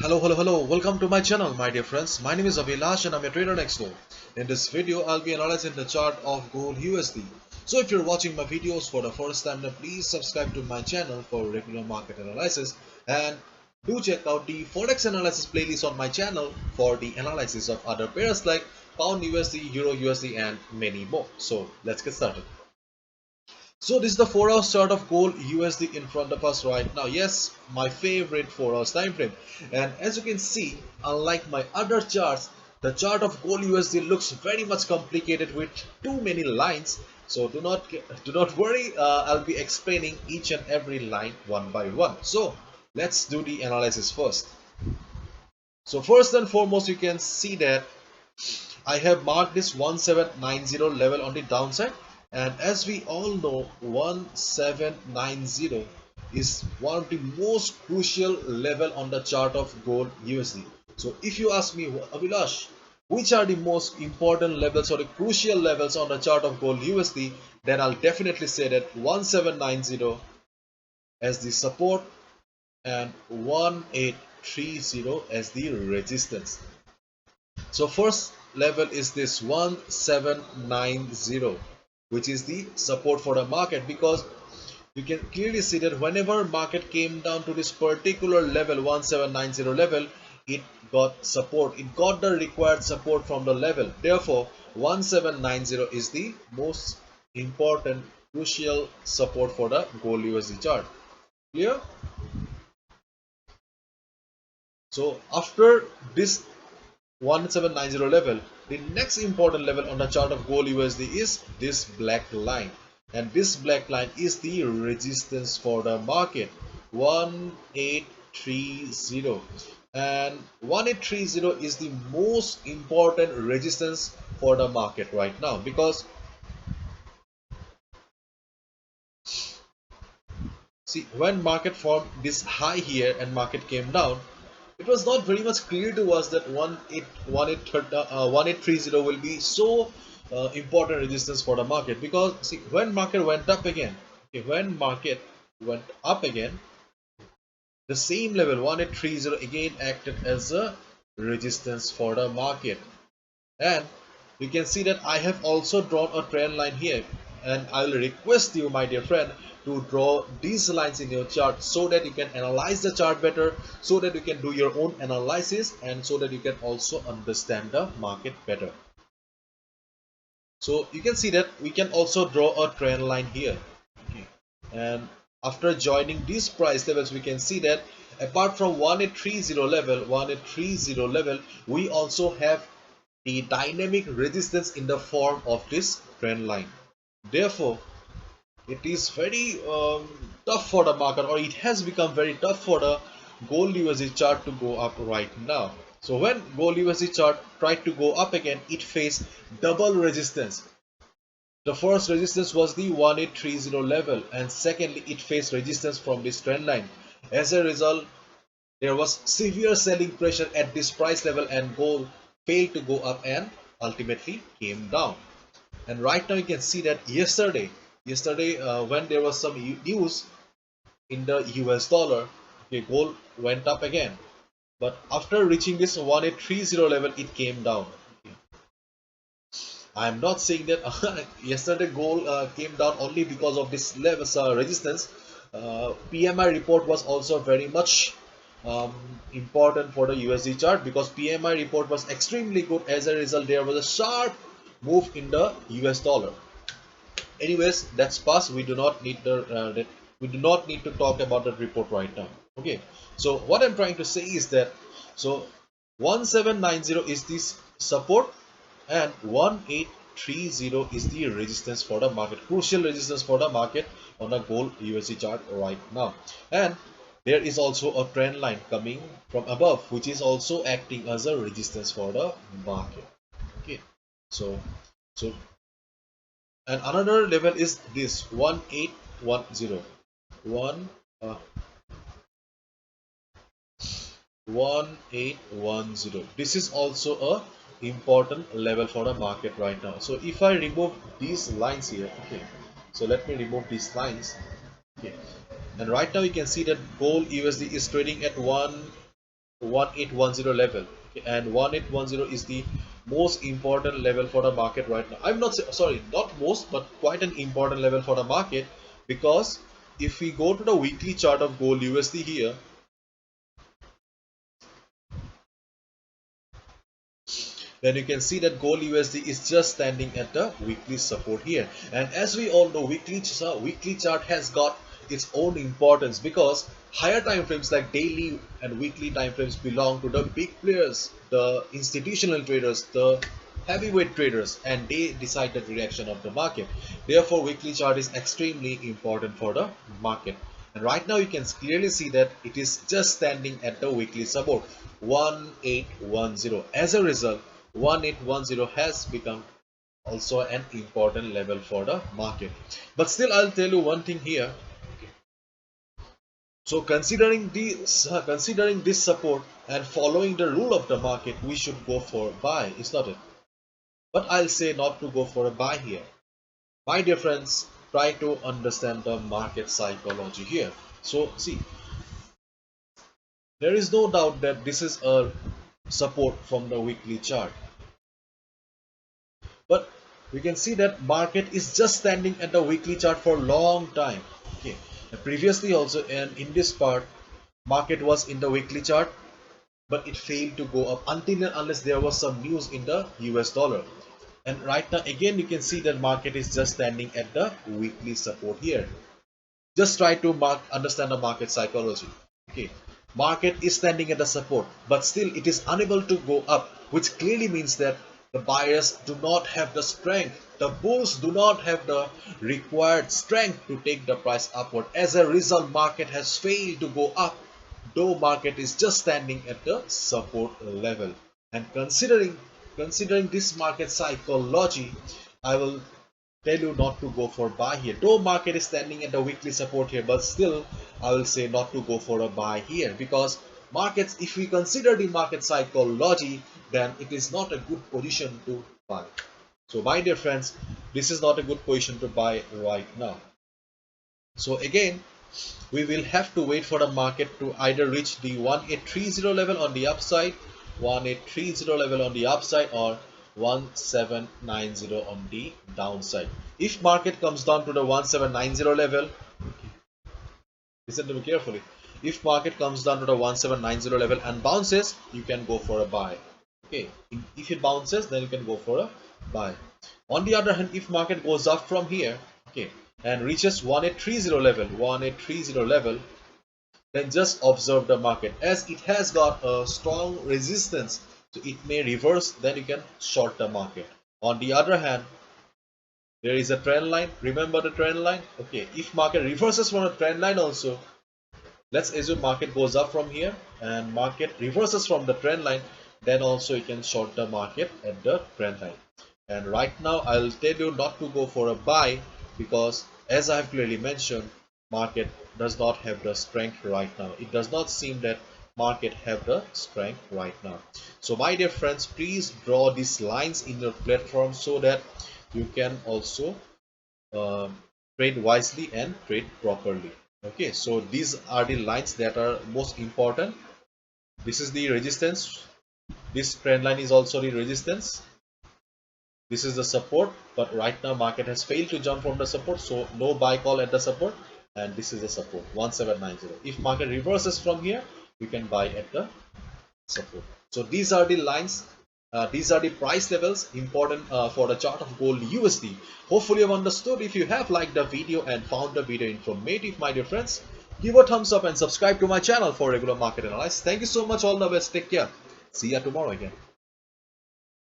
Hello. Welcome to my channel, my dear friends. My name is Abhilash and I'm a trader next door. In this video, I'll be analyzing the chart of gold USD. So if you're watching my videos for the first time, then please subscribe to my channel for regular market analysis and do check out the Forex analysis playlist on my channel for the analysis of other pairs like Pound USD, Euro USD and many more. So let's get started. So this is the 4 hours chart of gold USD in front of us right now. Yes, my favorite 4 hours time frame. And as you can see, unlike my other charts, the chart of gold USD looks very much complicated with too many lines. So do not worry, I'll be explaining each and every line one by one. So let's do the analysis first. So first and foremost, you can see that I have marked this 1790 level on the downside, and as we all know, 1790 is one of the most crucial level on the chart of gold USD. So if you ask me, Abhilash, which are the most important levels or the crucial levels on the chart of gold USD, then I'll definitely say that 1790 as the support and 1830 as the resistance. So first level is this 1790, which is the support for the market, because you can clearly see that whenever market came down to this particular level 1790 level, it got support, it got the required support from the level. Therefore 1790 is the most important crucial support for the gold USD chart. Clear? So after this 1790 level, the next important level on the chart of gold USD is this black line, and this black line is the resistance for the market, 1830, and 1830 is the most important resistance for the market right now, because see, when market formed this high here and market came down, it was not very much clear to us that 1830 will be so important resistance for the market, because see, when market went up again, okay, when market went up again, the same level 1830 again acted as a resistance for the market. And you can see that I have also drawn a trend line here, and I will request you, my dear friend, to draw these lines in your chart so that you can analyze the chart better, so that you can do your own analysis, and so that you can also understand the market better. So you can see that we can also draw a trend line here, okay. And after joining these price levels, we can see that apart from 1830 level, we also have the dynamic resistance in the form of this trend line. Therefore, it is very tough for the market, or it has become very tough for the gold USD chart to go up right now. So when gold USD chart tried to go up again, it faced double resistance. The first resistance was the 1830 level, and secondly, it faced resistance from this trend line. As a result, there was severe selling pressure at this price level, and gold failed to go up and ultimately came down. And right now you can see that yesterday when there was some news in the US dollar, okay, gold went up again, but after reaching this 1830 level, it came down. Okay. I am not saying that yesterday gold came down only because of this levels resistance. PMI report was also very much important for the USD chart, because PMI report was extremely good. As a result, there was a sharp move in the US dollar. Anyways, that's past. We do not need to talk about that report right now. Okay. So what I'm trying to say is that, so 1790 is this support, and 1830 is the resistance for the market, crucial resistance for the market on the gold USD chart right now. And there is also a trend line coming from above, which is also acting as a resistance for the market. Okay. So and another level is this 1810, 1810. This is also a important level for the market right now. So if I remove these lines here, okay, so let me remove these lines, okay, and right now you can see that gold USD is trading at 1810 level. Okay, and 1810 is the most important level for the market right now. I'm not sorry, not most, but quite an important level for the market, because if we go to the weekly chart of gold USD here, then you can see that gold USD is just standing at the weekly support here. And as we all know, weekly chart has got its own importance, because higher time frames like daily and weekly time frames belong to the big players, the institutional traders, the heavyweight traders, and they decide the direction of the market. Therefore, weekly chart is extremely important for the market. And right now you can clearly see that it is just standing at the weekly support 1810. As a result, 1810 has become also an important level for the market. But still, I'll tell you one thing here. So considering this support and following the rule of the market, we should go for buy, is not it? But I'll say not to go for a buy here. My dear friends, try to understand the market psychology here. So see, there is no doubt that this is a support from the weekly chart. But we can see that market is just standing at the weekly chart for a long time. Okay, and previously also, and in this part, market was in the weekly chart, but it failed to go up until and unless there was some news in the US dollar. And right now again you can see that market is just standing at the weekly support here. Just try to understand the market psychology. Okay, market is standing at the support, but still it is unable to go up, which clearly means that the buyers do not have the strength, the bulls do not have the required strength to take the price upward. As a result, market has failed to go up, though market is just standing at the support level. And considering this market psychology, I will tell you not to go for buy here, though market is standing at the weekly support here. But still, I will say not to go for a buy here, because markets, if we consider the market psychology, then it is not a good position to buy. So my dear friends, this is not a good position to buy right now. So again, we will have to wait for the market to either reach the 1830 level on the upside, 1830 level on the upside, or 1790 on the downside. If market comes down to the 1790 level, listen to me carefully. If market comes down to the 1790 level and bounces, you can go for a buy. Okay, if it bounces, then you can go for a buy. On the other hand, if market goes up from here, okay, and reaches 1830 level, then just observe the market, as it has got a strong resistance, so it may reverse, then you can short the market. On the other hand, there is a trend line, remember the trend line. Okay, if market reverses from a trend line also, let's assume market goes up from here and market reverses from the trend line, then also you can short the market at the trend line. And right now I'll tell you not to go for a buy, because as I have clearly mentioned, market does not have the strength right now. It does not seem that market have the strength right now. So my dear friends, please draw these lines in your platform so that you can also trade wisely and trade properly. Okay, so these are the lines that are most important. This is the resistance, this trend line is also the resistance, this is the support, but right now market has failed to jump from the support, so no buy call at the support. And this is the support 1790. If market reverses from here, you can buy at the support. So these are the lines, these are the price levels important for the chart of gold USD. Hopefully you have understood. If you have liked the video and found the video informative, my dear friends, give a thumbs up and subscribe to my channel for regular market analysis. Thank you so much. All the best. Take care. See ya tomorrow again.